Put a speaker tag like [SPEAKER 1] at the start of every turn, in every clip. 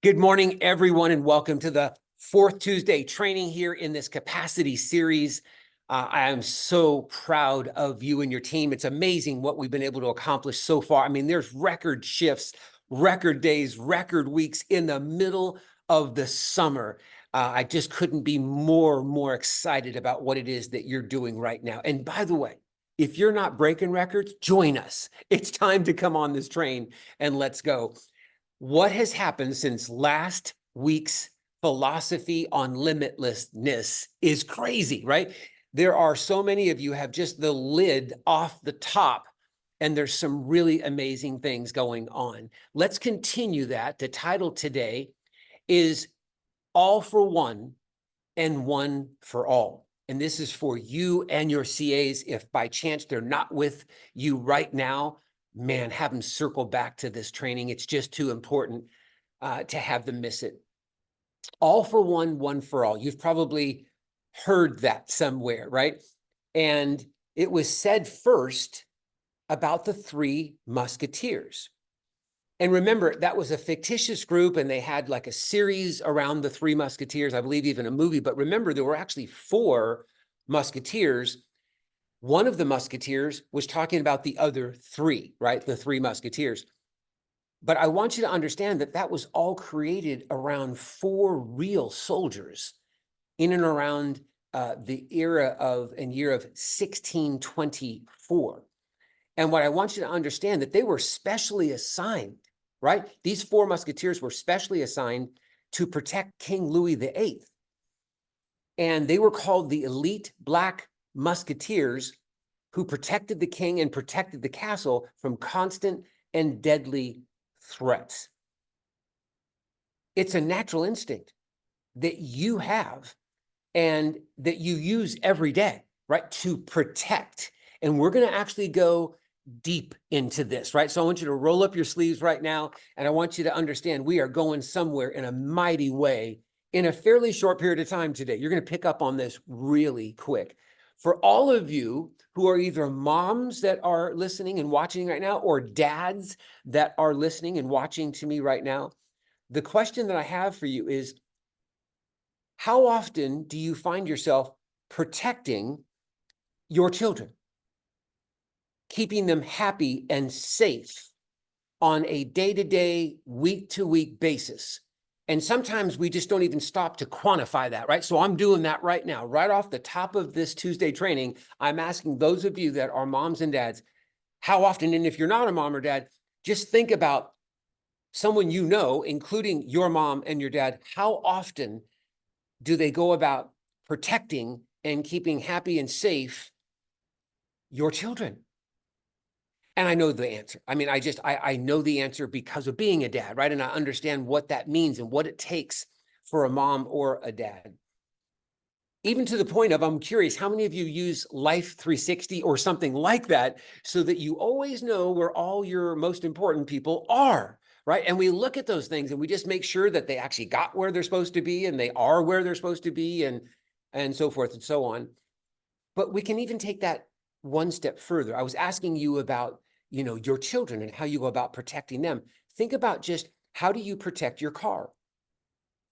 [SPEAKER 1] Good morning, everyone, and welcome to the fourth Tuesday training here in this capacity series. I am so proud of you and your team. It's amazing what we've been able to accomplish so far. I mean, there's record shifts, record days, record weeks in the middle of the summer. I just couldn't be more excited about what it is that you're doing right now. And by the way, if you're not breaking records, join us. It's time to come on this train and let's go. What has happened since last week's philosophy on limitlessness is crazy, right? There are so many of you have just the lid off the top, and there's some really amazing things going on. Let's continue that. The title today is All for One and One for All. And this is for you and your CAs. If by chance they're not with you right now, man, have them circle back to this training. It's just too important to have them miss it. All for one, one for all. You've probably heard that somewhere, right? And it was said first about the Three Musketeers. And remember, that was a fictitious group, and they had like a series around the Three Musketeers, I believe even a movie. But remember, there were actually four Musketeers. One of the Musketeers was talking about the other three, right? The Three Musketeers. But I want you to understand that that was all created around four real soldiers in and around the era of and year of 1624. And what I want you to understand that they were specially assigned, right? These four Musketeers were specially assigned to protect King Louis VIII. And they were called the elite Black Musketeers, who protected the king and protected the castle from constant and deadly threats. It's a natural instinct that you have and that you use every day, right? To protect. And we're going to actually go deep into this, right? So I want you to roll up your sleeves right now. And I want you to understand we are going somewhere in a mighty way in a fairly short period of time today. You're going to pick up on this really quick. For all of you who are either moms that are listening and watching right now, or dads that are listening and watching to me right now, the question that I have for you is, how often do you find yourself protecting your children, keeping them happy and safe on a day-to-day, week-to-week basis? And sometimes we just don't even stop to quantify that, right? So I'm doing that right now. Right off the top of this Tuesday training, I'm asking those of you that are moms and dads, how often, and if you're not a mom or dad, just think about someone you know, including your mom and your dad, how often do they go about protecting and keeping happy and safe your children? And I know the answer. I mean, I know the answer because of being a dad, right? And I understand what that means and what it takes for a mom or a dad. Even to the point of, I'm curious, how many of you use Life 360 or something like that so that you always know where all your most important people are, right? And we look at those things and we just make sure that they actually got where they're supposed to be and they are where they're supposed to be and so forth and so on. But we can even take that one step further. I was asking you about, your children and how you go about protecting them. Think about just, how do you protect your car?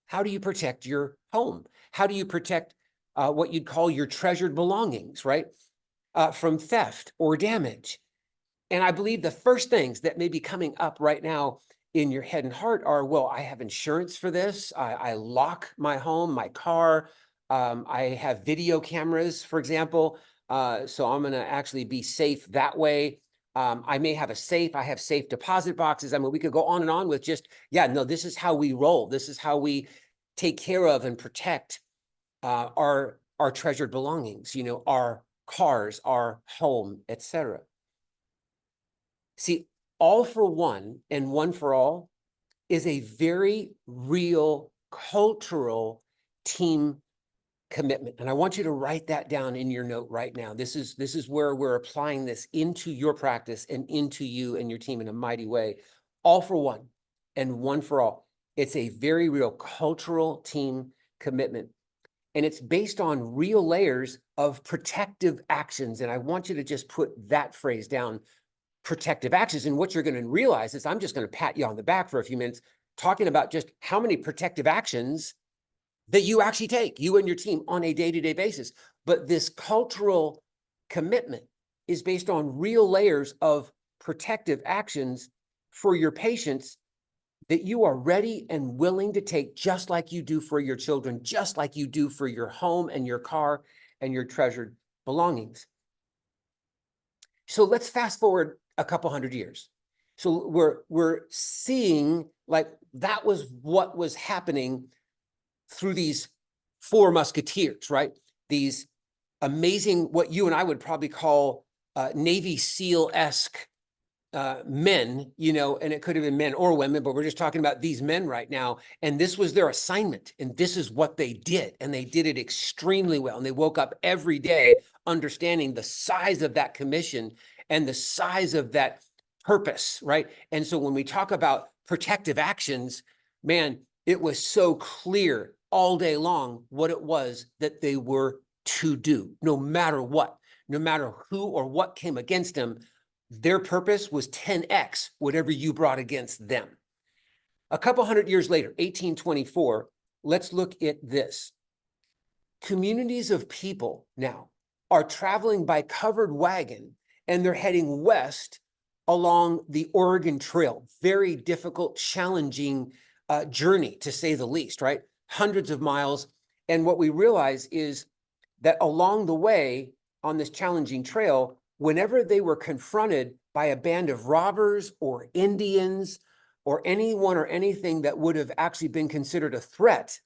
[SPEAKER 1] How do you protect your home? How do you protect what you'd call your treasured belongings, right? From theft or damage. And I believe the first things that may be coming up right now in your head and heart are, well, I have insurance for this. I lock my home, my car. I have video cameras, for example. So I'm going to actually be safe that way. I may have a safe. I have safe deposit boxes. I mean, we could go on and on with just, this is how we roll. This is how we take care of and protect our treasured belongings, our cars, our home, etc. See, all for one and one for all is a very real cultural team commitment. And I want you to write that down in your note right now. This is where we're applying this into your practice and into you and your team in a mighty way. All for one and one for all. It's a very real cultural team commitment. And it's based on real layers of protective actions. And I want you to just put that phrase down, protective actions. And what you're going to realize is, I'm just going to pat you on the back for a few minutes, talking about just how many protective actions that you actually take, you and your team, on a day-to-day basis. But this cultural commitment is based on real layers of protective actions for your patients that you are ready and willing to take, just like you do for your children, just like you do for your home and your car and your treasured belongings. So let's fast forward a couple hundred years. So we're seeing like that was what was happening through these four musketeers, right? These amazing, what you and I would probably call Navy SEAL-esque men, you know, and it could have been men or women, but we're just talking about these men right now. And this was their assignment, and this is what they did. And they did it extremely well. And they woke up every day understanding the size of that commission and the size of that purpose, right? And so when we talk about protective actions, man, it was so clear all day long what it was that they were to do, no matter what, no matter who or what came against them. Their purpose was 10x whatever you brought against them. A couple hundred years later, 1824, let's look at this. Communities of people now are traveling by covered wagon, and they're heading west along the Oregon Trail. Very difficult, challenging journey, to say the least, right? Hundreds of miles. And what we realize is that along the way on this challenging trail, whenever they were confronted by a band of robbers or Indians or anyone or anything that would have actually been considered a threat,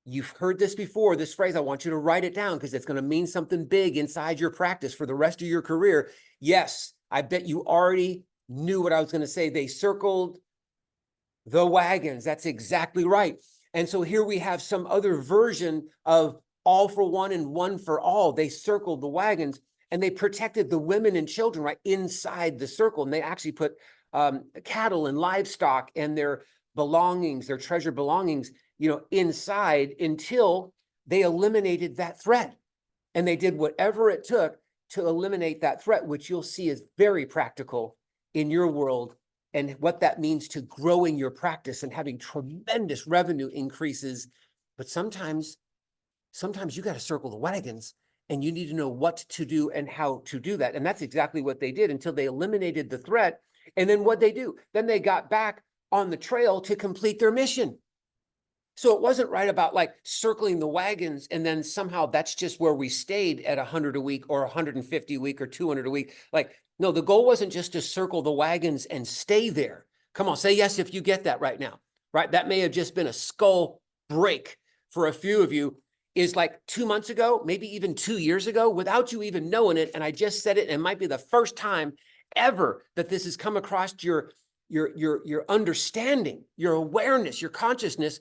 [SPEAKER 1] you've heard this before, this phrase. I want you to write it down because it's going to mean something big inside your practice for the rest of your career. Yes, I bet you already knew what I was going to say. They circled the wagons. That's exactly right. And so here we have some other version of all for one and one for all. They circled the wagons, and they protected the women and children right inside the circle. And they actually put cattle and livestock and their belongings, their treasured belongings, you know, inside until they eliminated that threat. And they did whatever it took to eliminate that threat, which you'll see is very practical in your world, and what that means to growing your practice and having tremendous revenue increases. But sometimes you got to circle the wagons, and you need to know what to do and how to do that. And that's exactly what they did until they eliminated the threat. And then what they do? Then they got back on the trail to complete their mission. So it wasn't right about like circling the wagons and then somehow that's just where we stayed at 100 a week or 150 a week or 200 a week. Like, no, the goal wasn't just to circle the wagons and stay there. Come on, say yes if you get that right now, right? That may have just been a skull break for a few of you. Is like 2 months ago, maybe even 2 years ago, without you even knowing it. And I just said it, and it might be the first time ever that this has come across your understanding, your awareness, your consciousness.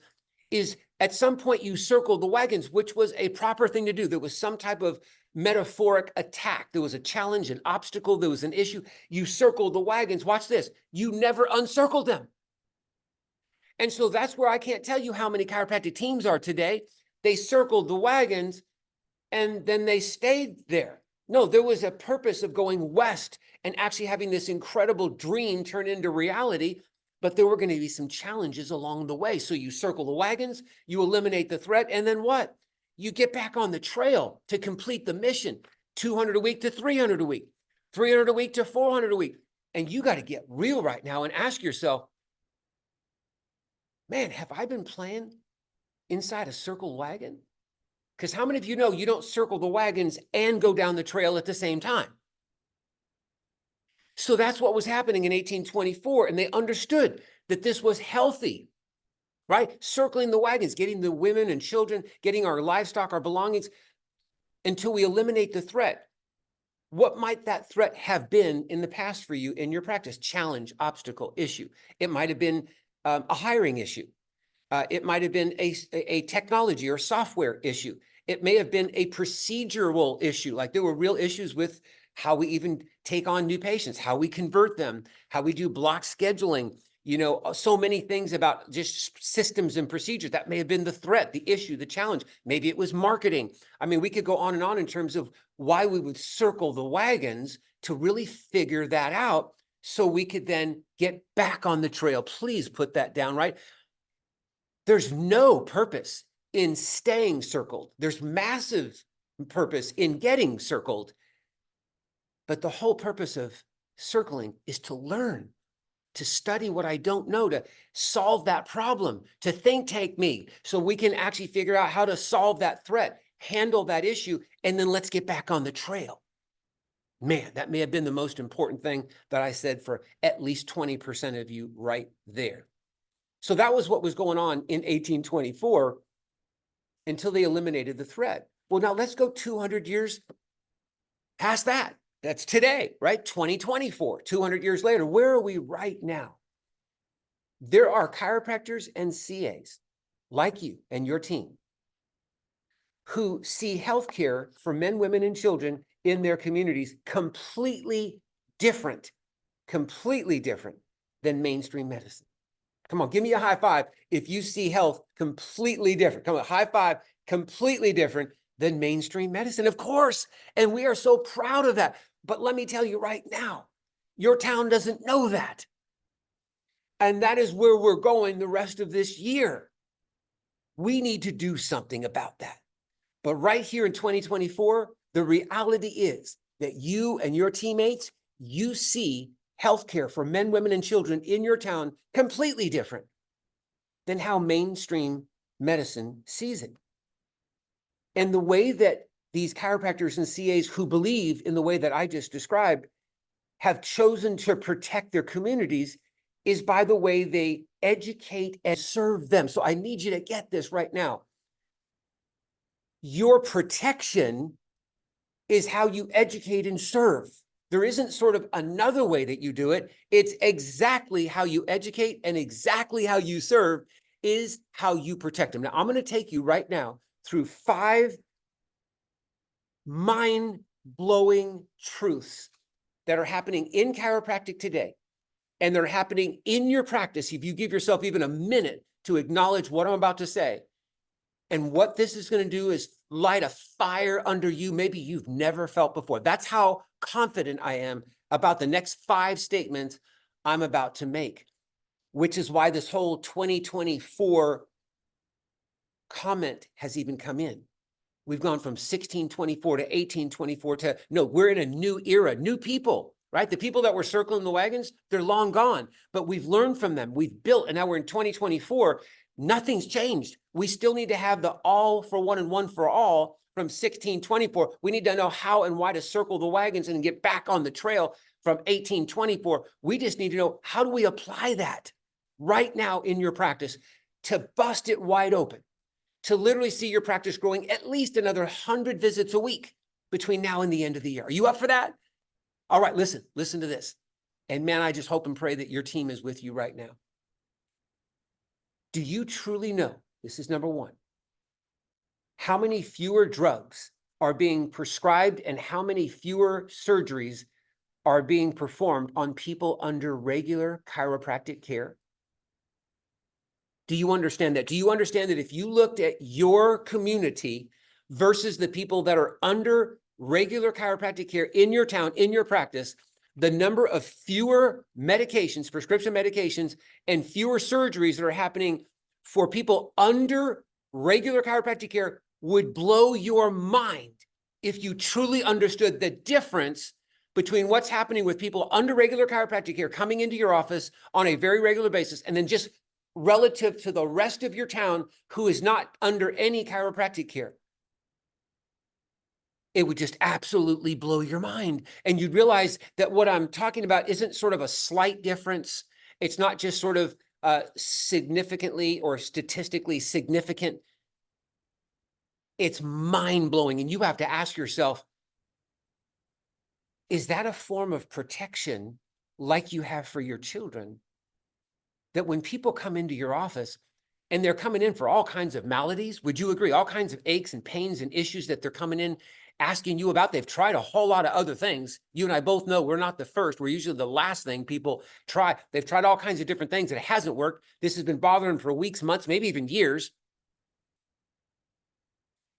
[SPEAKER 1] Is at some point you circled the wagons, which was a proper thing to do. There was some type of metaphoric attack. There was a challenge, an obstacle, there was an issue. You circled the wagons. Watch this. You never uncircled them. And so that's where I can't tell you how many chiropractic teams are today. They circled the wagons and then they stayed there. No, there was a purpose of going west and actually having this incredible dream turn into reality. But there were going to be some challenges along the way. So you circle the wagons, you eliminate the threat, and then what? You get back on the trail to complete the mission. 200 a week to 300 a week, 300 a week to 400 a week. And you got to get real right now and ask yourself, man, have I been playing inside a circle wagon? Because how many of you know you don't circle the wagons and go down the trail at the same time? So that's what was happening in 1824. And they understood that this was healthy, right? Circling the wagons, getting the women and children, getting our livestock, our belongings, until we eliminate the threat. What might that threat have been in the past for you in your practice? Challenge, obstacle, issue. It might have been a hiring issue. It might have been a technology or software issue. It may have been a procedural issue. Like there were real issues with how we even take on new patients, how we convert them, how we do block scheduling, you know, so many things about just systems and procedures. That may have been the threat, the issue, the challenge. Maybe it was marketing. I mean, we could go on and on in terms of why we would circle the wagons to really figure that out. so we could then get back on the trail. Please put that down, right? There's no purpose in staying circled. There's massive purpose in getting circled. But the whole purpose of circling is to learn, to study what I don't know, to solve that problem, to think tank me so we can actually figure out how to solve that threat, handle that issue, and then let's get back on the trail. Man, that may have been the most important thing that I said for at least 20% of you right there. So that was what was going on in 1824 until they eliminated the threat. Well, now let's go 200 years past that. That's today, right? 2024, 200 years later. Where are we right now? There are chiropractors and CAs like you and your team who see healthcare for men, women, and children in their communities completely different than mainstream medicine. Come on, give me a high five if you see health completely different. Come on, high five, completely different than mainstream medicine, of course. And we are so proud of that. But let me tell you right now, your town doesn't know that. And that is where we're going the rest of this year. We need to do something about that. But right here in 2024, the reality is that you and your teammates, you see healthcare for men, women, and children in your town completely different than how mainstream medicine sees it. And the way that these chiropractors and CAs who believe in the way that I just described have chosen to protect their communities is by the way they educate and serve them. So I need you to get this right now. Your protection is how you educate and serve. There isn't sort of another way that you do it. It's exactly how you educate and exactly how you serve is how you protect them. Now, I'm going to take you right now through 5 mind-blowing truths that are happening in chiropractic today. And they're happening in your practice if you give yourself even a minute to acknowledge what I'm about to say. And what this is going to do is light a fire under you maybe you've never felt before. That's how confident I am about the next 5 statements I'm about to make, which is why this whole 2024 comment has even come in. We've gone from 1624 to 1824 to, no, we're in a new era, new people, right? The people that were circling the wagons, they're long gone, but we've learned from them. We've built, and now we're in 2024. Nothing's changed. We still need to have the all for one and one for all from 1624. We need to know how and why to circle the wagons and get back on the trail from 1824. We just need to know, how do we apply that right now in your practice to bust it wide open, to literally see your practice growing at least another 100 visits a week between now and the end of the year. Are you up for that? All right, listen to this. And man, I just hope and pray that your team is with you right now. Do you truly know, this is number 1, how many fewer drugs are being prescribed and how many fewer surgeries are being performed on people under regular chiropractic care? Do you understand that? Do you understand that if you looked at your community versus the people that are under regular chiropractic care in your town, in your practice, the number of fewer medications, prescription medications, and fewer surgeries that are happening for people under regular chiropractic care would blow your mind if you truly understood the difference between what's happening with people under regular chiropractic care coming into your office on a very regular basis and then just relative to the rest of your town who is not under any chiropractic care. It would just absolutely blow your mind. And you'd realize that what I'm talking about isn't sort of a slight difference. It's not just sort of significantly or statistically significant. It's mind-blowing. And you have to ask yourself, is that a form of protection like you have for your children? That when people come into your office and they're coming in for all kinds of maladies, would you agree? All kinds of aches and pains and issues that they're coming in asking you about. They've tried a whole lot of other things. You and I both know we're not the first. We're usually the last thing people try. They've tried all kinds of different things and it hasn't worked. This has been bothering them for weeks, months, maybe even years.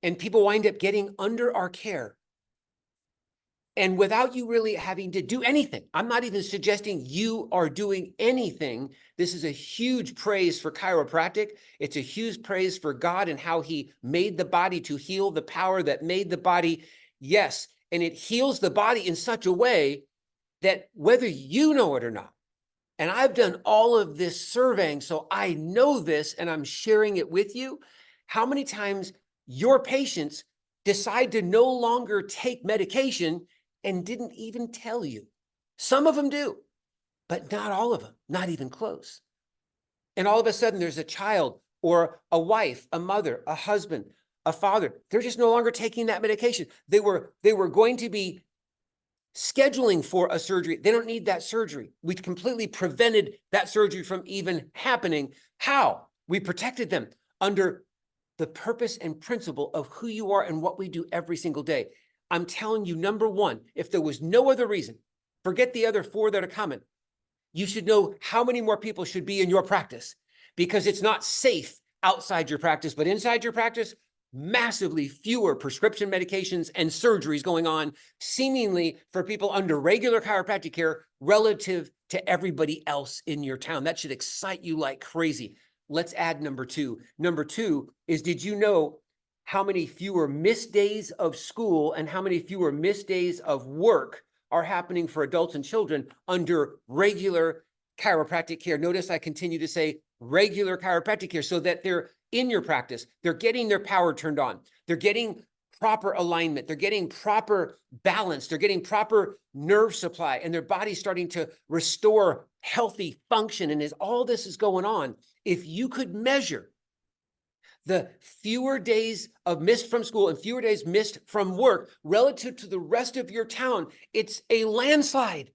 [SPEAKER 1] And people wind up getting under our care. And without you really having to do anything. I'm not even suggesting you are doing anything. This is a huge praise for chiropractic. It's a huge praise for God and how he made the body to heal, the power that made the body. Yes, and it heals the body in such a way that whether you know it or not, and I've done all of this surveying, so I know this and I'm sharing it with you, how many times your patients decide to no longer take medication and didn't even tell you. Some of them do, but not all of them, not even close. And all of a sudden there's a child or a wife, a mother, a husband, a father. They're just no longer taking that medication. They were going to be scheduling for a surgery. They don't need that surgery. We completely prevented that surgery from even happening. How? We protected them under the purpose and principle of who you are and what we do every single day. I'm telling you, number one, if there was no other reason, forget the other 4 that are coming, you should know how many more people should be in your practice, because it's not safe outside your practice, but inside your practice, massively fewer prescription medications and surgeries going on, seemingly for people under regular chiropractic care relative to everybody else in your town. That should excite you like crazy. Let's add number 2. Number 2 is, did you know how many fewer missed days of school and how many fewer missed days of work are happening for adults and children under regular chiropractic care? Notice I continue to say regular chiropractic care, so that they're in your practice. They're getting their power turned on. They're getting proper alignment. They're getting proper balance. They're getting proper nerve supply, and their body's starting to restore healthy function. And as all this is going on, if you could measure the fewer days of missed from school and fewer days missed from work relative to the rest of your town, it's a landslide.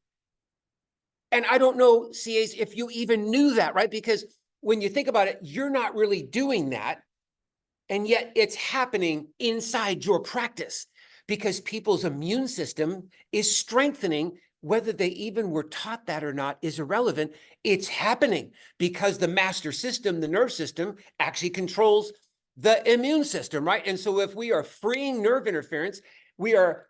[SPEAKER 1] And I don't know, CAs, if you even knew that, right? Because when you think about it, you're not really doing that. And yet it's happening inside your practice because people's immune system is strengthening. Whether they even were taught that or not is irrelevant. It's happening because the master system, the nerve system, actually controls the immune system, right? And so if we are freeing nerve interference, we are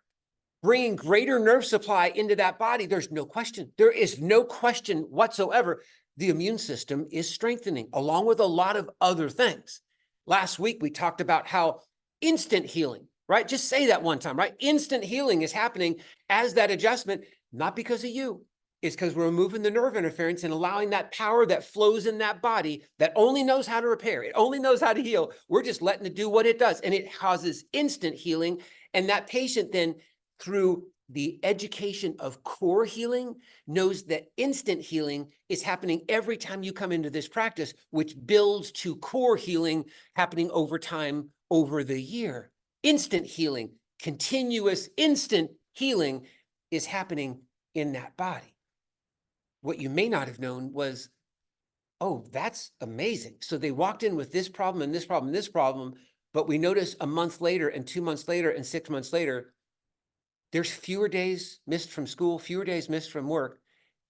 [SPEAKER 1] bringing greater nerve supply into that body. There's no question. There is no question whatsoever. The immune system is strengthening along with a lot of other things. Last week, we talked about how instant healing, right? Just say that one time, right? Instant healing is happening as that adjustment, not because of you. It's because we're removing the nerve interference and allowing that power that flows in that body that only knows how to repair. It only knows how to heal. We're just letting it do what it does. And it causes instant healing. And that patient then, through the education of core healing, knows that instant healing is happening every time you come into this practice, which builds to core healing happening over time, over the year. Instant healing, continuous instant healing is happening in that body. What you may not have known was, oh, that's amazing. So they walked in with this problem and this problem and this problem, but we notice a month later and 2 months later and 6 months later, there's fewer days missed from school, fewer days missed from work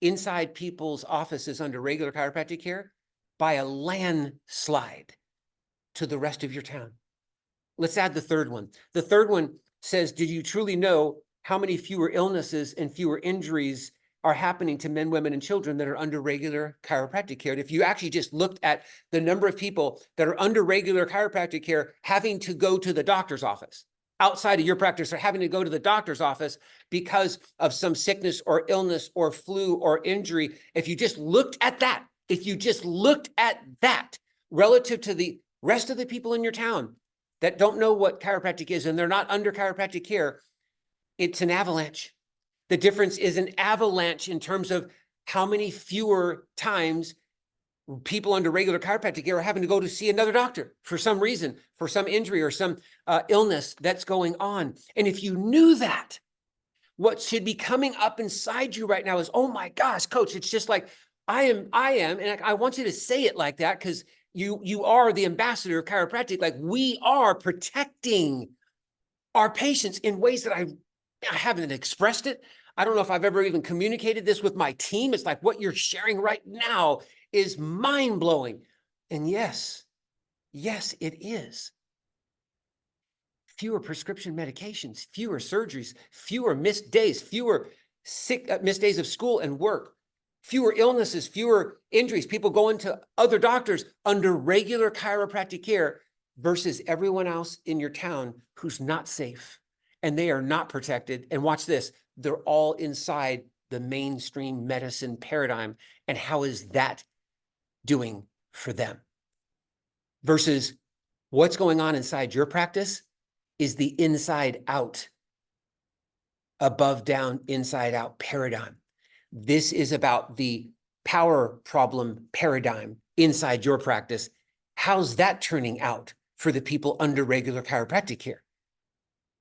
[SPEAKER 1] inside people's offices under regular chiropractic care by a landslide to the rest of your town. Let's add the third one. The third one says, did you truly know how many fewer illnesses and fewer injuries are happening to men, women, and children that are under regular chiropractic care? And if you actually just looked at the number of people that are under regular chiropractic care having to go to the doctor's office, outside of your practice, or having to go to the doctor's office because of some sickness or illness or flu or injury, if you just looked at that, relative to the rest of the people in your town that don't know what chiropractic is and they're not under chiropractic care, it's an avalanche. The difference is an avalanche in terms of how many fewer times people under regular chiropractic care are having to go to see another doctor for some reason, for some injury or some illness that's going on. And if you knew that, what should be coming up inside you right now is, oh my gosh, coach, it's just like, I am, and I want you to say it like that because you are the ambassador of chiropractic. Like, we are protecting our patients in ways that I haven't expressed it. I don't know if I've ever even communicated this with my team. It's like what you're sharing right now is mind-blowing. And yes, it is. fewer prescription medications, fewer surgeries, fewer missed days, fewer missed days of school and work, fewer illnesses, fewer injuries, people going to other doctors under regular chiropractic care versus everyone else in your town who's not safe and they are not protected. And watch this, they're all inside the mainstream medicine paradigm. And how is that doing for them? Versus what's going on inside your practice is the inside out, above down, inside out paradigm. This is about the power problem paradigm inside your practice. How's that turning out for the people under regular chiropractic care?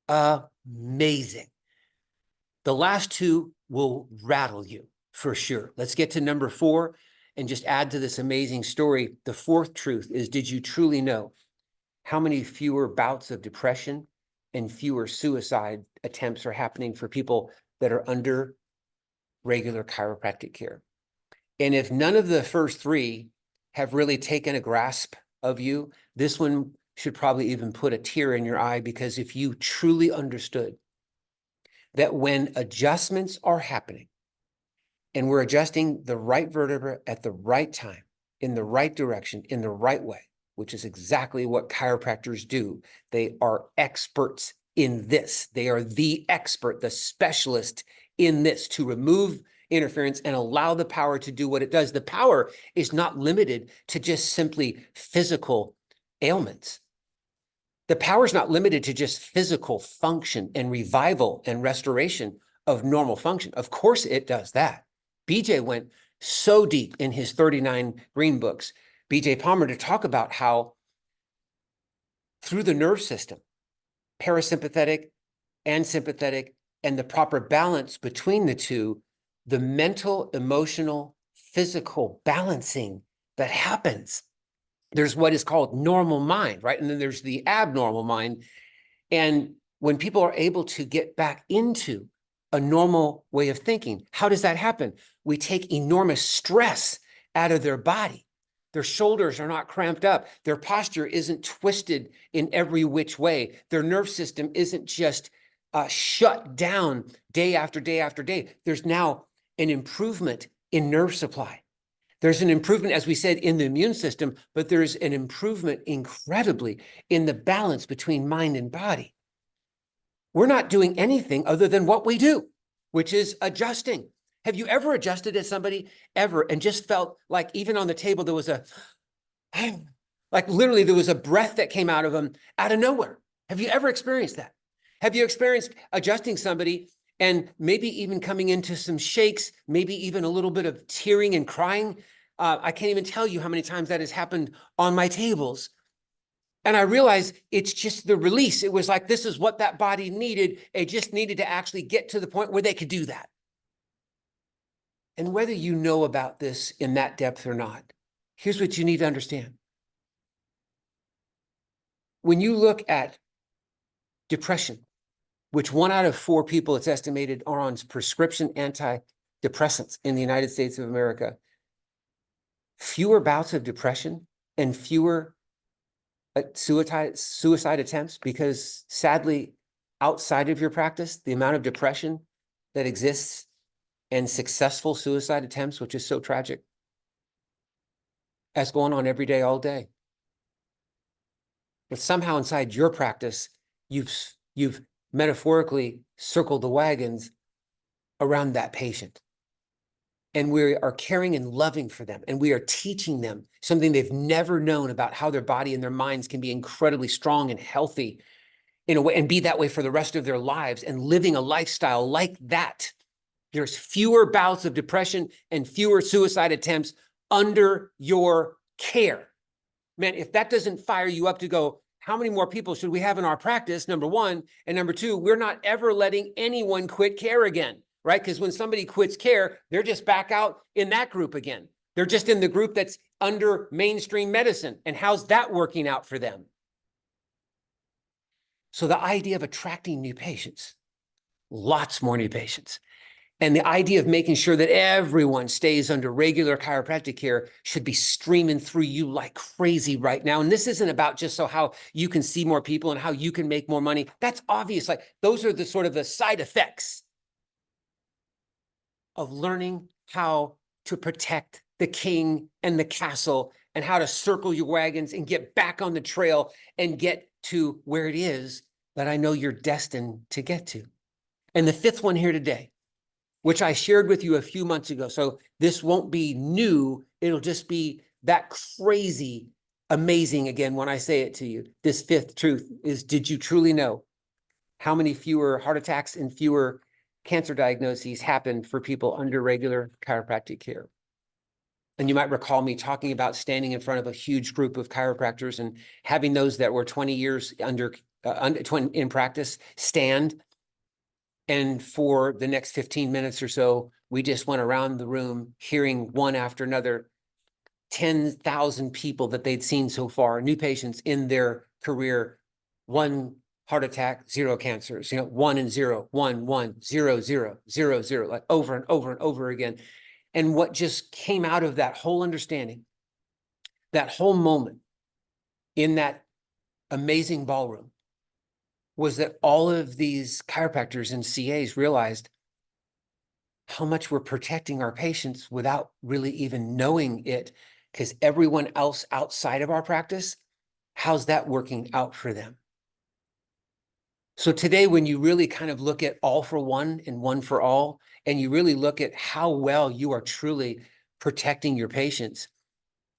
[SPEAKER 1] Amazing. The last two will rattle you for sure. Let's get to number 4 and just add to this amazing story. The fourth truth is, did you truly know how many fewer bouts of depression and fewer suicide attempts are happening for people that are under regular chiropractic care? And if none of the first 3 have really taken a grasp of you, this one should probably even put a tear in your eye, because if you truly understood that when adjustments are happening and we're adjusting the right vertebra at the right time, in the right direction, in the right way, which is exactly what chiropractors do. They are experts in this. They are the expert, the specialist in this, to remove interference and allow the power to do what it does. The power is not limited to just simply physical ailments. The power is not limited to just physical function and revival and restoration of normal function. Of course it does that. BJ went so deep in his 39 green books, BJ Palmer, to talk about how through the nerve system, parasympathetic and sympathetic, and the proper balance between the two, the mental, emotional, physical balancing that happens. There's what is called normal mind, right? And then there's the abnormal mind. And when people are able to get back into a normal way of thinking, how does that happen? We take enormous stress out of their body. Their shoulders are not cramped up. Their posture isn't twisted in every which way. Their nerve system isn't just shut down day after day after day. There's now an improvement in nerve supply. There's an improvement, as we said, in the immune system, but there's an improvement incredibly in the balance between mind and body. We're not doing anything other than what we do, which is adjusting. Have you ever adjusted as somebody ever and just felt like even on the table there was like literally there was a breath that came out of them out of nowhere? Have you ever experienced that? Have you experienced adjusting somebody and maybe even coming into some shakes, maybe even a little bit of tearing and crying? I can't even tell you how many times that has happened on my tables. And I realized it's just the release. It was like, this is what that body needed. It just needed to actually get to the point where they could do that. And whether you know about this in that depth or not, here's what you need to understand. When you look at depression, which 1 out of 4 people, it's estimated, are on prescription antidepressants in the United States of America, fewer bouts of depression and fewer suicide attempts, because sadly, outside of your practice, the amount of depression that exists and successful suicide attempts, which is so tragic, that's going on every day, all day. But somehow inside your practice, you've metaphorically circled the wagons around that patient. And we are caring and loving for them. And we are teaching them something they've never known about how their body and their minds can be incredibly strong and healthy in a way, and be that way for the rest of their lives, and living a lifestyle like that. There's fewer bouts of depression and fewer suicide attempts under your care. Man, if that doesn't fire you up to go, how many more people should we have in our practice? Number 1. And number 2, we're not ever letting anyone quit care again. Right? Because when somebody quits care, they're just back out in that group again. They're just in the group that's under mainstream medicine. And how's that working out for them? So the idea of attracting new patients, lots more new patients, And the idea of making sure that everyone stays under regular chiropractic care should be streaming through you like crazy right now. And this isn't about just so how you can see more people and how you can make more money. That's obvious. Like those are the sort of the side effects of learning how to protect the king and the castle and how to circle your wagons and get back on the trail and get to where it is that I know you're destined to get to. And the fifth one here today, which I shared with you a few months ago. So this won't be new. It'll just be that crazy, amazing again when I say it to you. This fifth truth is, did you truly know how many fewer heart attacks and fewer cancer diagnoses happen for people under regular chiropractic care? And you might recall me talking about standing in front of a huge group of chiropractors and having those that were 20 years in practice stand. And for the next 15 minutes or so, we just went around the room hearing one after another, 10,000 people that they'd seen so far, new patients in their career, 1 heart attack, 0 cancers, 1 and 0, 1, 1, 0, 0, 0, 0, like over and over and over again. And what just came out of that whole understanding, that whole moment in that amazing ballroom, was that all of these chiropractors and CAs realized how much we're protecting our patients without really even knowing it, because everyone else outside of our practice, how's that working out for them? So today, when you really kind of look at all for one and one for all, and you really look at how well you are truly protecting your patients,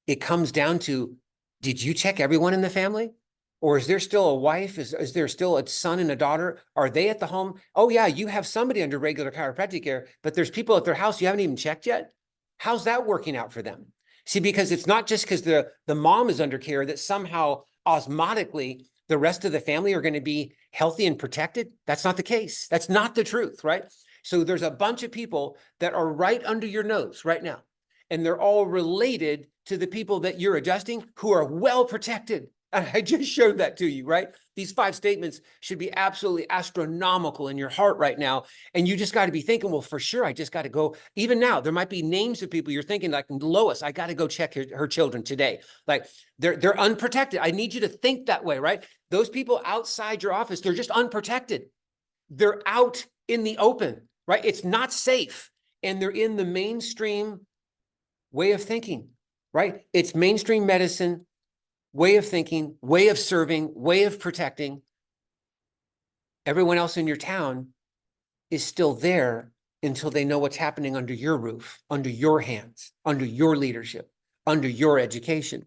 [SPEAKER 1] it comes down to, did you check everyone in the family? Or is there still a wife? Is there still a son and a daughter? Are they at the home? Oh yeah, you have somebody under regular chiropractic care, but there's people at their house you haven't even checked yet. How's that working out for them? See, because it's not just because the mom is under care that somehow osmotically the rest of the family are going to be healthy and protected. That's not the case. That's not the truth, right? So there's a bunch of people that are right under your nose right now, and they're all related to the people that you're adjusting who are well protected. And I just showed that to you, right? These 5 statements should be absolutely astronomical in your heart right now. And you just got to be thinking, well, for sure, I just got to go. Even now, there might be names of people you're thinking, like Lois, I got to go check her children today. Like they're unprotected. I need you to think that way, right? Those people outside your office, they're just unprotected. They're out in the open, right? It's not safe. And they're in the mainstream way of thinking, right? It's mainstream medicine, way of thinking, way of serving, way of protecting. Everyone else in your town is still there until they know what's happening under your roof, under your hands, under your leadership, under your education.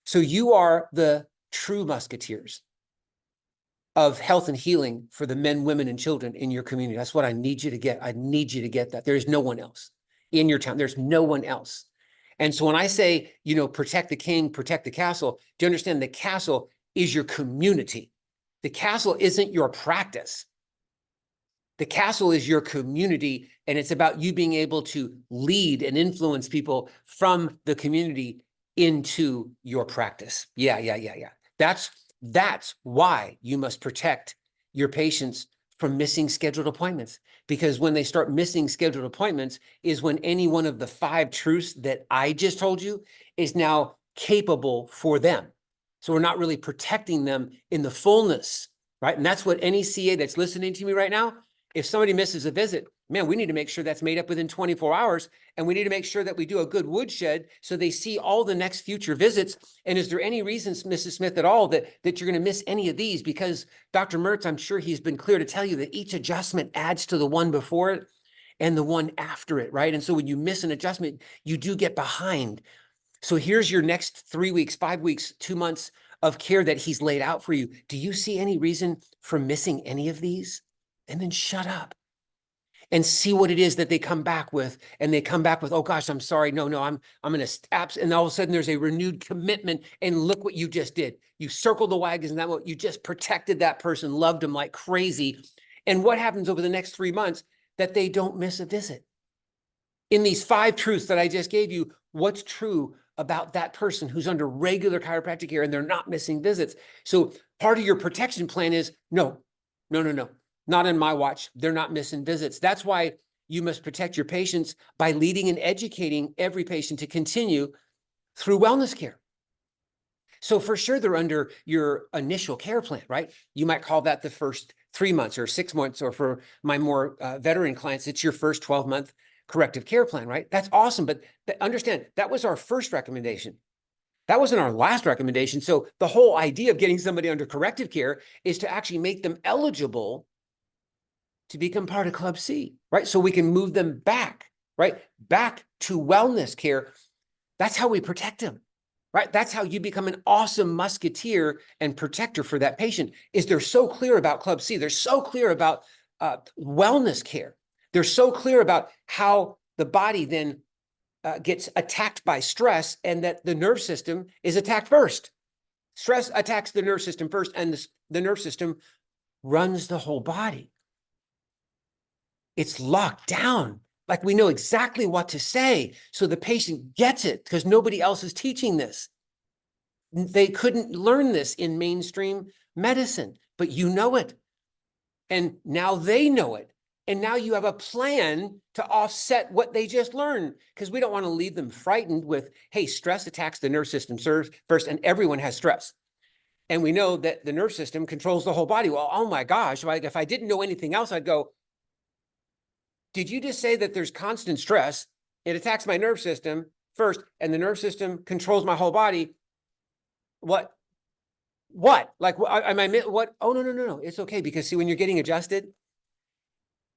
[SPEAKER 1] So you are the true musketeers of health and healing for the men, women, and children in your community. That's what I need you to get. I need you to get that. There's no one else in your town. There's no one else. And so when I say, protect the king, protect the castle, do you understand the castle is your community? The castle isn't your practice. The castle is your community, and it's about you being able to lead and influence people from the community into your practice. Yeah. That's why you must protect your patients from missing scheduled appointments, because when they start missing scheduled appointments is when any one of the 5 truths that I just told you is now capable for them. So we're not really protecting them in the fullness, right? And that's what any CA that's listening to me right now, if somebody misses a visit, man, we need to make sure that's made up within 24 hours. And we need to make sure that we do a good woodshed so they see all the next future visits. And is there any reasons, Mrs. Smith, at all that you're going to miss any of these? Because Dr. Mertz, I'm sure he's been clear to tell you that each adjustment adds to the one before it and the one after it, right? And so when you miss an adjustment, you do get behind. So here's your next 3 weeks, 5 weeks, 2 months of care that he's laid out for you. Do you see any reason for missing any of these? And then shut up and see what it is that they come back with. And they come back with, oh gosh, I'm sorry. No, I'm going to stop. And all of a sudden there's a renewed commitment. And look what you just did. You circled the wagons, and that what you just protected that person, loved them like crazy. And what happens over the next 3 months? That they don't miss a visit. In these 5 truths that I just gave you, what's true about that person who's under regular chiropractic care and they're not missing visits? So part of your protection plan is no. Not in my watch. They're not missing visits. That's why you must protect your patients by leading and educating every patient to continue through wellness care. So for sure, they're under your initial care plan, right? You might call that the first 3 months or 6 months, or for my more veteran clients, it's your first 12-month corrective care plan, right? That's awesome. But understand, that was our first recommendation. That wasn't our last recommendation. So the whole idea of getting somebody under corrective care is to actually make them eligible to become part of Club C, right? So we can move them back, right? Back to wellness care. That's how we protect them. Right? That's how you become an awesome musketeer and protector for that patient, is they're so clear about Club C. They're so clear about wellness care. They're so clear about how the body then gets attacked by stress, and that the nerve system is attacked first. Stress attacks the nerve system first, and the nerve system runs the whole body. It's locked down. Like, we know exactly what to say, so the patient gets it, because nobody else is teaching this. They couldn't learn this in mainstream medicine, but you know it. And now they know it. And now you have a plan to offset what they just learned, because we don't want to leave them frightened with, hey, stress attacks the nerve system first, and everyone has stress. And we know that the nerve system controls the whole body. Well, oh my gosh, if I didn't know anything else, I'd go, did you just say that there's constant stress? It attacks my nerve system first, and the nerve system controls my whole body. What? Like, what? Oh, no. It's okay, because see, when you're getting adjusted,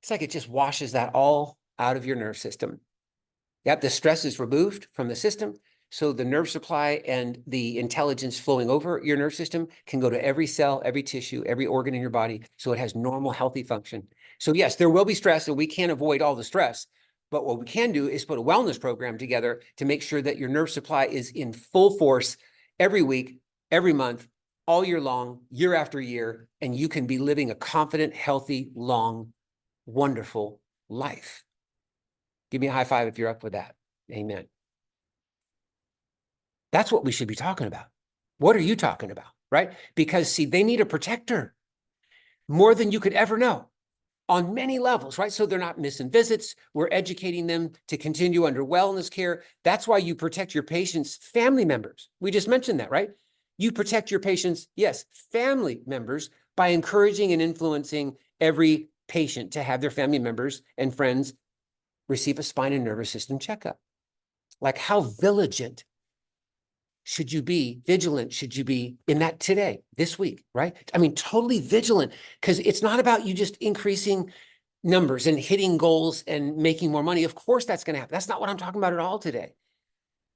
[SPEAKER 1] it's like it just washes that all out of your nerve system. Yep, the stress is removed from the system. So the nerve supply and the intelligence flowing over your nerve system can go to every cell, every tissue, every organ in your body. So it has normal, healthy function. So yes, there will be stress, and we can't avoid all the stress. But what we can do is put a wellness program together to make sure that your nerve supply is in full force every week, every month, all year long, year after year, and you can be living a confident, healthy, long, wonderful life. Give me a high five if you're up with that. Amen. That's what we should be talking about. What are you talking about, right? Because see, they need a protector more than you could ever know on many levels, right? So they're not missing visits. We're educating them to continue under wellness care. That's why you protect your patients' family members. We just mentioned that, right? You protect your patients, yes, family members, by encouraging and influencing every patient to have their family members and friends receive a spine and nervous system checkup. Like, how vigilant should you be in that today, this week, right? I mean, totally vigilant, because it's not about you just increasing numbers and hitting goals and making more money. Of course, that's going to happen. That's not what I'm talking about at all today.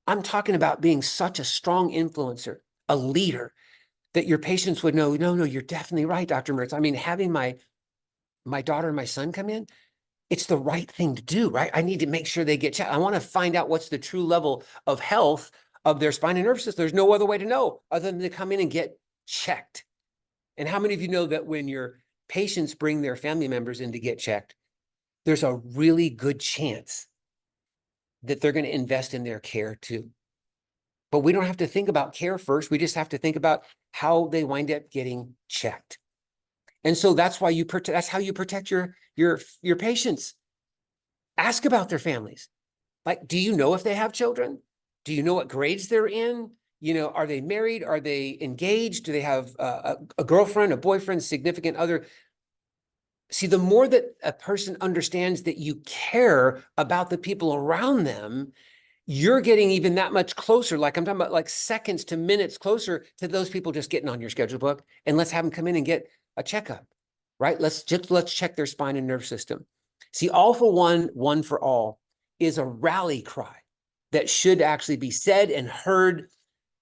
[SPEAKER 1] I'm talking about being such a strong influencer, a leader, that your patients would know, no, you're definitely right, Dr. Mertz. I mean, having my daughter and my son come in, it's the right thing to do, right? I need to make sure they get checked. I want to find out what's the true level of health of their spine and nervous system. There's no other way to know other than to come in and get checked. And how many of you know that when your patients bring their family members in to get checked, there's a really good chance that they're going to invest in their care too? But we don't have to think about care first. We just have to think about how they wind up getting checked. And so that's why that's how you protect your patients. Ask about their families. Like, do you know if they have children? Do you know what grades they're in? You know, are they married? Are they engaged? Do they have a girlfriend, a boyfriend, significant other? See, the more that a person understands that you care about the people around them, you're getting even that much closer. Like, I'm talking about like seconds to minutes closer to those people just getting on your schedule book, and let's have them come in and get a checkup, right? Let's check their spine and nerve system. See, all for one, one for all is a rally cry that should actually be said and heard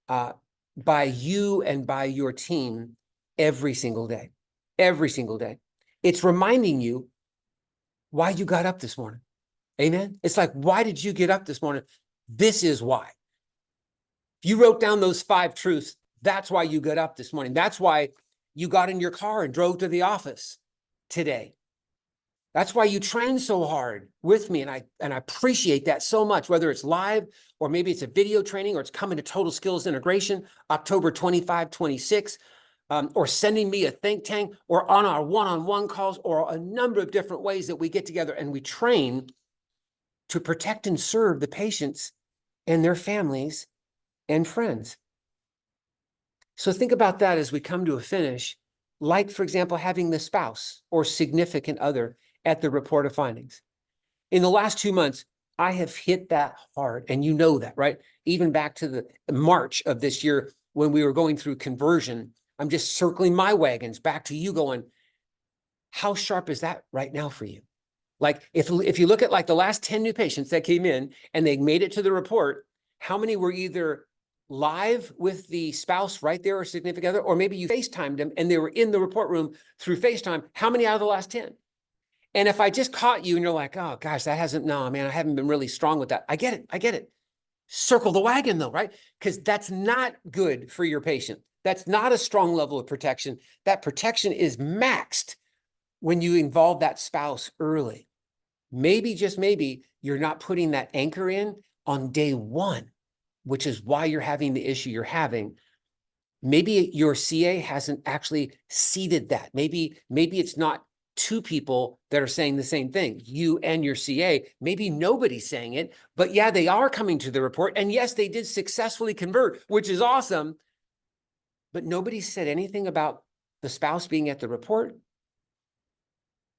[SPEAKER 1] by you and by your team every single day. Every single day. It's reminding you why you got up this morning. Amen? It's like, why did you get up this morning? This is why. If you wrote down those 5 truths, that's why you got up this morning. That's why you got in your car and drove to the office today. That's why you train so hard with me, and I appreciate that so much, whether it's live or maybe it's a video training or it's coming to Total Skills Integration, October 25, 26. or sending me a think tank, or on our one-on-one calls, or a number of different ways that we get together and we train to protect and serve the patients and their families and friends. So think about that as we come to a finish, like, for example, having the spouse or significant other at the report of findings. In the last 2 months, I have hit that hard, and you know that, right? Even back to the March of this year when we were going through conversion, I'm just circling my wagons back to you going, how sharp is that right now for you? Like if you look at like the last 10 new patients that came in and they made it to the report, how many were either live with the spouse right there or significant other, or maybe you FaceTimed them and they were in the report room through FaceTime? How many out of the last 10? And if I just caught you and you're like, oh gosh, no, man, I haven't been really strong with that. I get it. Circle the wagon though, right? Because that's not good for your patient. That's not a strong level of protection. That protection is maxed when you involve that spouse early. Maybe, just maybe, you're not putting that anchor in on day one, which is why you're having the issue you're having. Maybe your CA hasn't actually seeded that. Maybe it's not two people that are saying the same thing, you and your CA. Maybe nobody's saying it, but yeah, they are coming to the report. And yes, they did successfully convert, which is awesome. But nobody said anything about the spouse being at the report.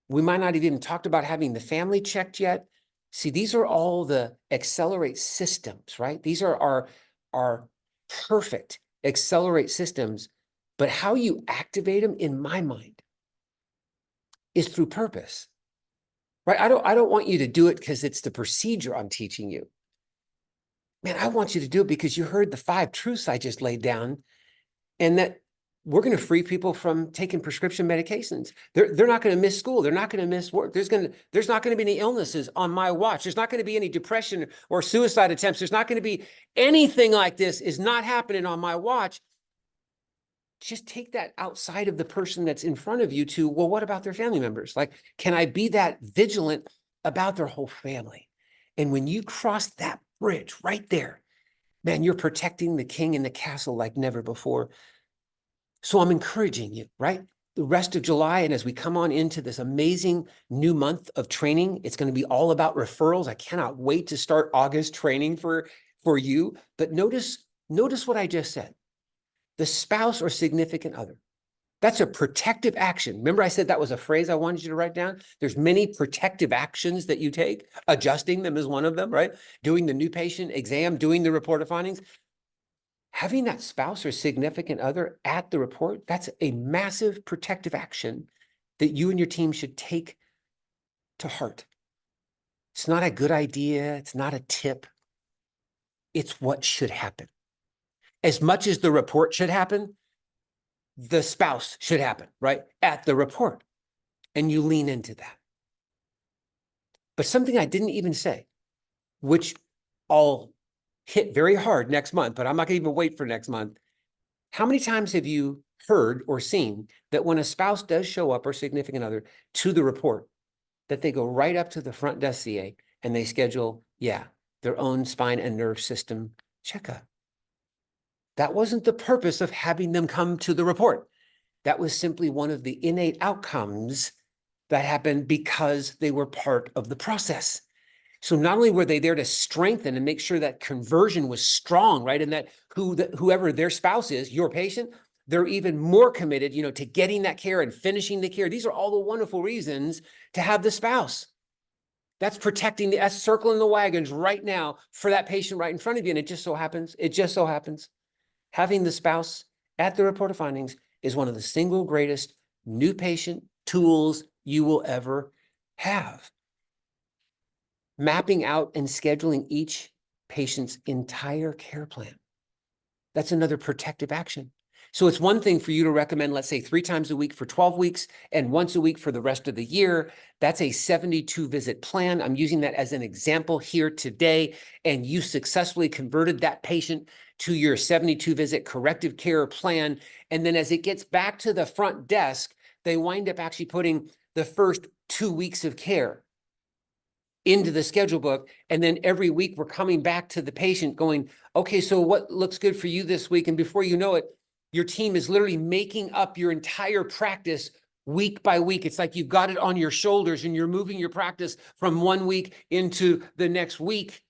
[SPEAKER 1] We might not have even talked about having the family checked yet. See, these are all the accelerate systems, right? These are our perfect accelerate systems, but how you activate them, in my mind, is through purpose, right? I don't want you to do it because it's the procedure I'm teaching you. Man, I want you to do it because you heard the 5 truths I just laid down, and that we're going to free people from taking prescription medications. They're not going to miss school. They're not going to miss work. There's not going to be any illnesses on my watch. There's not going to be any depression or suicide attempts. There's not going to be anything like this is not happening on my watch. Just take that outside of the person that's in front of you to, well, what about their family members? Like, can I be that vigilant about their whole family? And when you cross that bridge right there, man, you're protecting the king in the castle like never before. So I'm encouraging you, right? The rest of July, and as we come on into this amazing new month of training, it's going to be all about referrals. I cannot wait to start August training for you. But notice what I just said. The spouse or significant other. That's a protective action. Remember I said that was a phrase I wanted you to write down? There's many protective actions that you take. Adjusting them is one of them, right? Doing the new patient exam, doing the report of findings. Having that spouse or significant other at the report, that's a massive protective action that you and your team should take to heart. It's not a good idea. It's not a tip. It's what should happen. As much as the report should happen, the spouse should happen, right? At the report. And you lean into that. But something I didn't even say, which I'll hit very hard next month, but I'm not going to even wait for next month. How many times have you heard or seen that when a spouse does show up or significant other to the report, that they go right up to the front desk CA and they schedule, their own spine and nerve system checkup? That wasn't the purpose of having them come to the report. That was simply one of the innate outcomes that happened because they were part of the process. So not only were they there to strengthen and make sure that conversion was strong, right? And that whoever their spouse is, your patient, they're even more committed, to getting that care and finishing the care. These are all the wonderful reasons to have the spouse. That's protecting that's circling the wagons right now for that patient right in front of you. And it just so happens, having the spouse at the report of findings is one of the single greatest new patient tools you will ever have. Mapping out and scheduling each patient's entire care plan. That's another protective action. So it's one thing for you to recommend, let's say 3 times a week for 12 weeks and once a week for the rest of the year. That's a 72 visit plan. I'm using that as an example here today. And you successfully converted that patient to your 72 visit corrective care plan. And then as it gets back to the front desk, they wind up actually putting the first 2 weeks of care into the schedule book. And then every week we're coming back to the patient going, okay, so what looks good for you this week? And before you know it, Your team is literally making up your entire practice week by week. It's like you've got it on your shoulders and you're moving your practice from one week into the next week.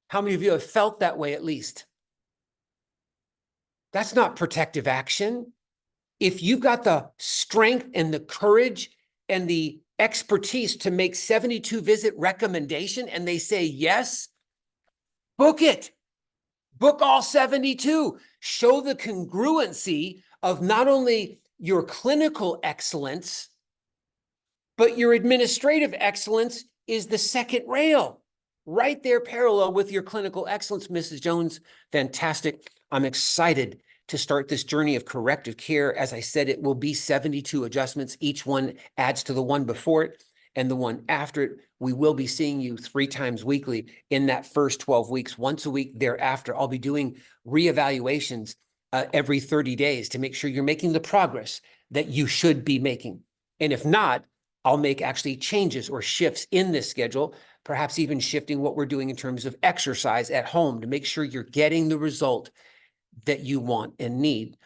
[SPEAKER 1] How many of you have felt that way at least? That's not protective action. If you've got the strength and the courage and the expertise to make 72 visit recommendation and they say yes, book it. Book all 72. Show the congruency of not only your clinical excellence, but your administrative excellence is the second rail. Right there, parallel with your clinical excellence, Mrs. Jones. Fantastic. I'm excited to start this journey of corrective care. As I said, it will be 72 adjustments. Each one adds to the one before it and the one after it. We will be seeing you 3 times weekly in that first 12 weeks, once a week thereafter. I'll be doing reevaluations every 30 days to make sure you're making the progress that you should be making. And if not, I'll make actually changes or shifts in this schedule, perhaps even shifting what we're doing in terms of exercise at home to make sure you're getting the result that you want and need.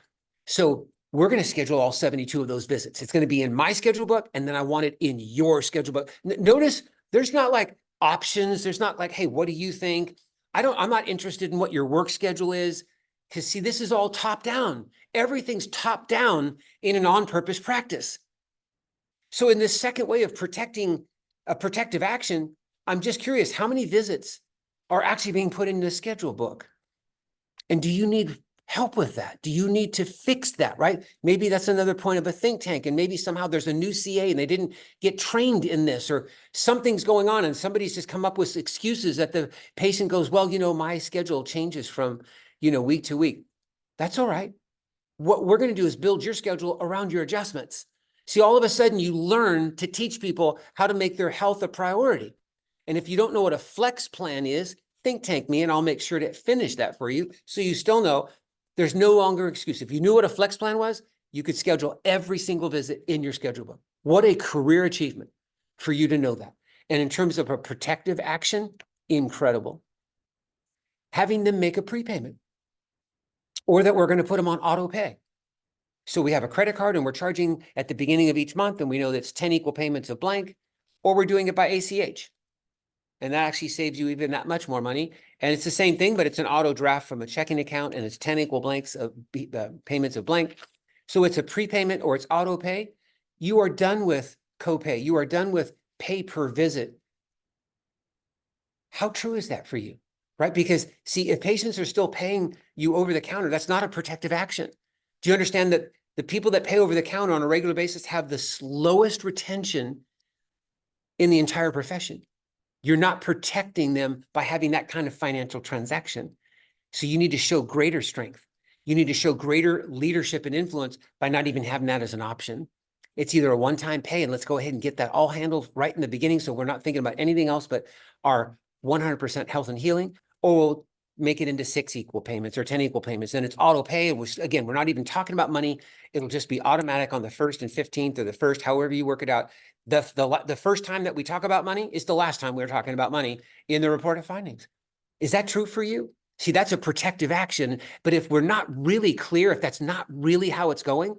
[SPEAKER 1] So we're going to schedule all 72 of those visits. It's going to be in my schedule book, and then I want it in your schedule book. Notice there's not like options. There's not like, hey, what do you think? I'm not interested in what your work schedule is, because see, this is all top down. Everything's top down in an on-purpose practice. So in this second way of protecting a protective action, I'm just curious, how many visits are actually being put in the schedule book? And do you need help with that? Do you need to fix that, right? Maybe that's another point of a think tank, and maybe somehow there's a new CA and they didn't get trained in this, or something's going on and somebody's just come up with excuses that the patient goes, well, my schedule changes from, week to week. That's all right. What we're going to do is build your schedule around your adjustments. See, all of a sudden you learn to teach people how to make their health a priority. And if you don't know what a flex plan is, think tank me and I'll make sure to finish that for you. So you still know there's no longer excuse. If you knew what a flex plan was, you could schedule every single visit in your schedule book. What a career achievement for you to know that. And in terms of a protective action, incredible. Having them make a prepayment, or that we're going to put them on auto pay. So we have a credit card and we're charging at the beginning of each month, and we know that's 10 equal payments of blank, or we're doing it by ACH. And that actually saves you even that much more money. And it's the same thing, but it's an auto draft from a checking account, and it's 10 equal blanks of payments of blank. So it's a prepayment or it's auto pay. You are done with copay. You are done with pay per visit. How true is that for you? Right? Because see, if patients are still paying you over the counter, that's not a protective action. Do you understand that the people that pay over the counter on a regular basis have the slowest retention in the entire profession? You're not protecting them by having that kind of financial transaction. So you need to show greater strength. You need to show greater leadership and influence by not even having that as an option. It's either a one-time pay, and let's go ahead and get that all handled right in the beginning, so we're not thinking about anything else but our 100% health and healing, or we'll make it into 6 equal payments or 10 equal payments. And it's auto pay, which again, we're not even talking about money. It'll just be automatic on the 1st and 15th, or the 1st, however you work it out. The first time that we talk about money is the last time we were talking about money in the report of findings. Is that true for you? See, that's a protective action. But if we're not really clear, if that's not really how it's going,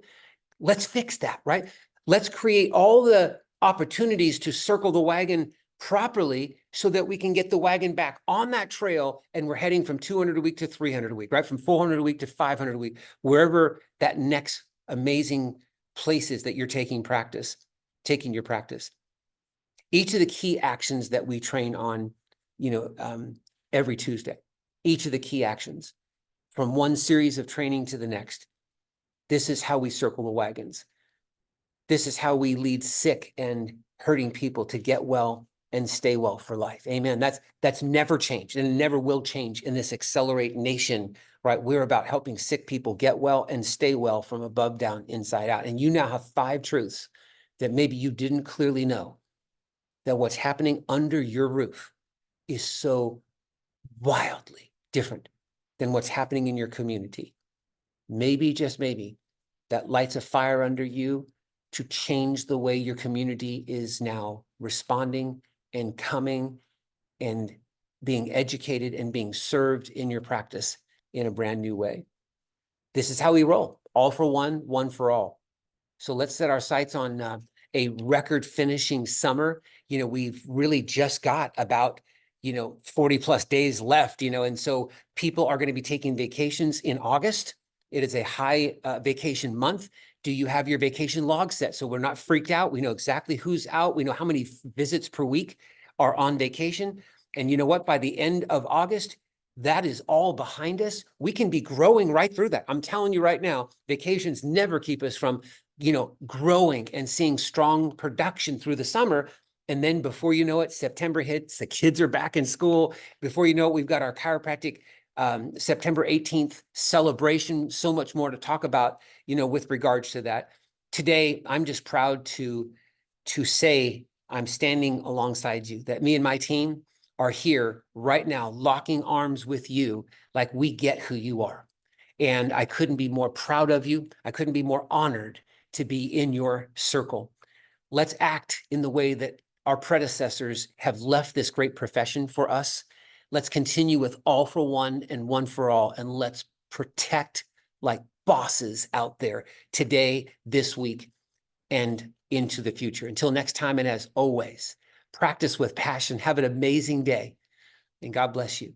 [SPEAKER 1] let's fix that, right? Let's create all the opportunities to circle the wagon properly so that we can get the wagon back on that trail, and we're heading from 200 a week to 300 a week, right? From 400 a week to 500 a week, wherever that next amazing place is that you're taking your practice. Each of the key actions that we train on, every Tuesday, each of the key actions from one series of training to the next. This is how we circle the wagons. This is how we lead sick and hurting people to get well and stay well for life. Amen. That's never changed, and it never will change in this Accelerate Nation, right? We're about helping sick people get well and stay well from above down, inside out. And you now have 5 truths that maybe you didn't clearly know, that what's happening under your roof is so wildly different than what's happening in your community. Maybe, just maybe, that lights a fire under you to change the way your community is now responding and coming and being educated and being served in your practice in a brand new way. This is how we roll. all for one for all. So let's set our sights on a record finishing summer. We've really just got about 40 plus days left, and so people are going to be taking vacations in August. It is a high vacation month. Do you have your vacation log set so we're not freaked out? We know exactly who's out. We know how many visits per week are on vacation. And you know what? By the end of August, that is all behind us. We can be growing right through that. I'm telling you right now, vacations never keep us from, growing and seeing strong production through the summer. And then before you know it, September hits, the kids are back in school. Before you know it, we've got our chiropractic September 18th celebration. So much more to talk about, with regards to that. Today, I'm just proud to say I'm standing alongside you, that me and my team are here right now, locking arms with you, like we get who you are. And I couldn't be more proud of you. I couldn't be more honored to be in your circle. Let's act in the way that our predecessors have left this great profession for us. Let's continue with all for one and one for all, and let's protect like bosses out there today, this week, and into the future. Until next time, and as always, practice with passion. Have an amazing day, and God bless you.